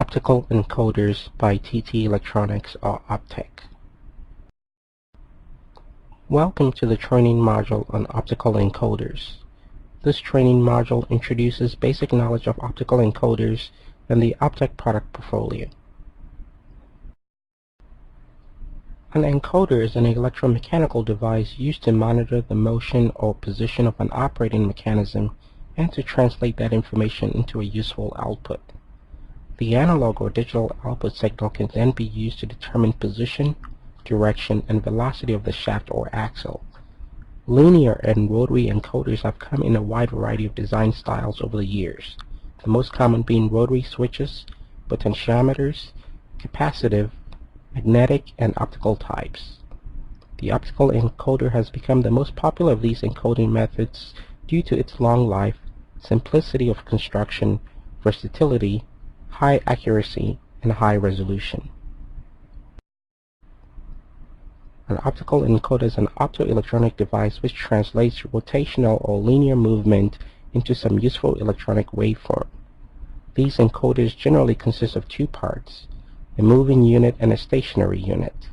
Optical Encoders by TT Electronics or Optec. Welcome to the training module on optical encoders. This training module introduces basic knowledge of optical encoders and the Optec product portfolio. An encoder is an electromechanical device used to monitor the motion or position of an operating mechanism and to translate that information into a useful output. The analog or digital output signal can then be used to determine position, direction, and velocity of the shaft or axle. Linear and rotary encoders have come in a wide variety of design styles over the years, the most common being rotary switches, potentiometers, capacitive, magnetic, and optical types. The optical encoder has become the most popular of these encoding methods due to its long life, simplicity of construction, versatility, high accuracy, and high resolution. An optical encoder is an optoelectronic device which translates rotational or linear movement into some useful electronic waveform. These encoders generally consist of two parts, a moving unit and a stationary unit.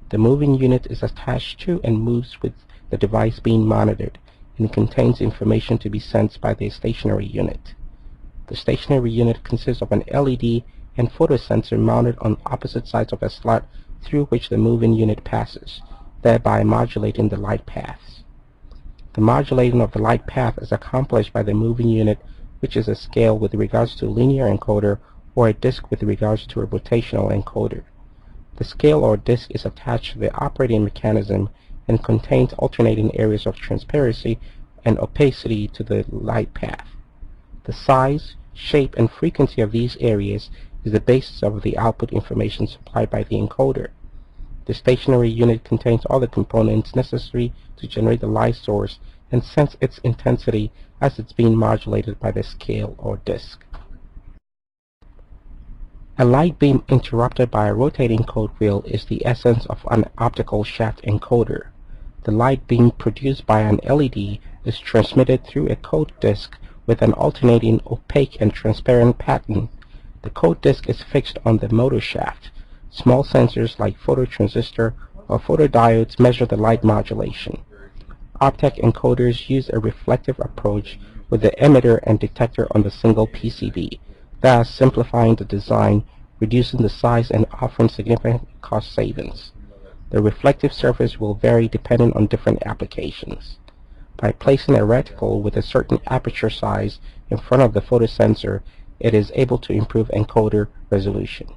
The moving unit is attached to and moves with the device being monitored and contains information to be sensed by the stationary unit. The stationary unit consists of an LED and photosensor mounted on opposite sides of a slot through which the moving unit passes, thereby modulating the light paths. The modulating of the light path is accomplished by the moving unit, which is a scale with regards to a linear encoder or a disc with regards to a rotational encoder. The scale or disc is attached to the operating mechanism and contains alternating areas of transparency and opacity to the light path. The size, shape, and frequency of these areas is the basis of the output information supplied by the encoder. The stationary unit contains all the components necessary to generate the light source and sense its intensity as it's being modulated by the scale or disc. A light beam interrupted by a rotating code wheel is the essence of an optical shaft encoder. The light beam produced by an LED is transmitted through a code disc with an alternating opaque and transparent pattern. The code disc is fixed on the motor shaft. Small sensors like phototransistor or photodiodes measure the light modulation. Optec encoders use a reflective approach with the emitter and detector on the single PCB, thus simplifying the design, reducing the size, and offering significant cost savings. The reflective surface will vary depending on different applications. By placing a reticle with a certain aperture size in front of the photosensor, it is able to improve encoder resolution.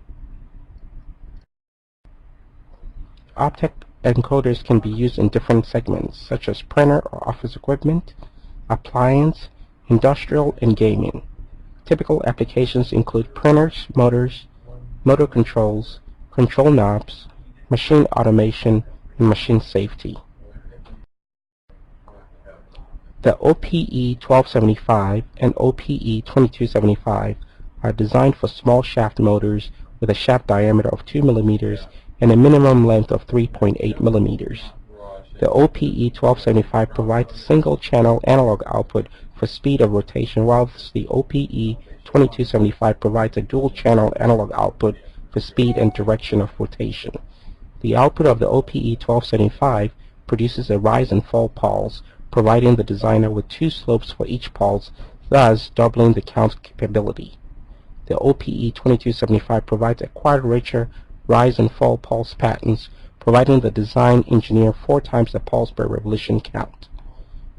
Optec encoders can be used in different segments, such as printer or office equipment, appliance, industrial, and gaming. Typical applications include printers, motors, motor controls, control knobs, machine automation, and machine safety. The OPE 1275 and OPE 2275 are designed for small shaft motors with a shaft diameter of 2 mm and a minimum length of 3.8 mm. The OPE 1275 provides a single-channel analog output for speed of rotation, whilst the OPE 2275 provides a dual-channel analog output for speed and direction of rotation. The output of the OPE 1275 produces a rise and fall pulse, providing the designer with two slopes for each pulse, thus doubling the count capability. The OPE 2275 provides a quadrature rise and fall pulse patterns, providing the design engineer 4 times the pulse per revolution count.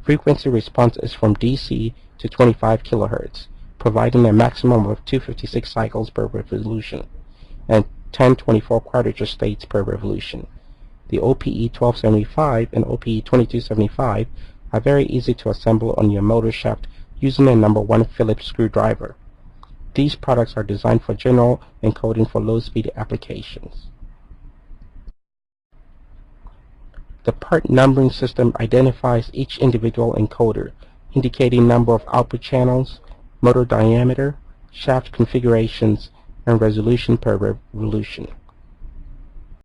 Frequency response is from DC to 25 kHz, providing a maximum of 256 cycles per revolution and 1024 quadrature states per revolution. The OPE 1275 and OPE 2275 are very easy to assemble on your motor shaft using a No. 1 Phillips screwdriver. These products are designed for general encoding for low-speed applications. The part numbering system identifies each individual encoder, indicating number of output channels, motor diameter, shaft configurations, and resolution per revolution.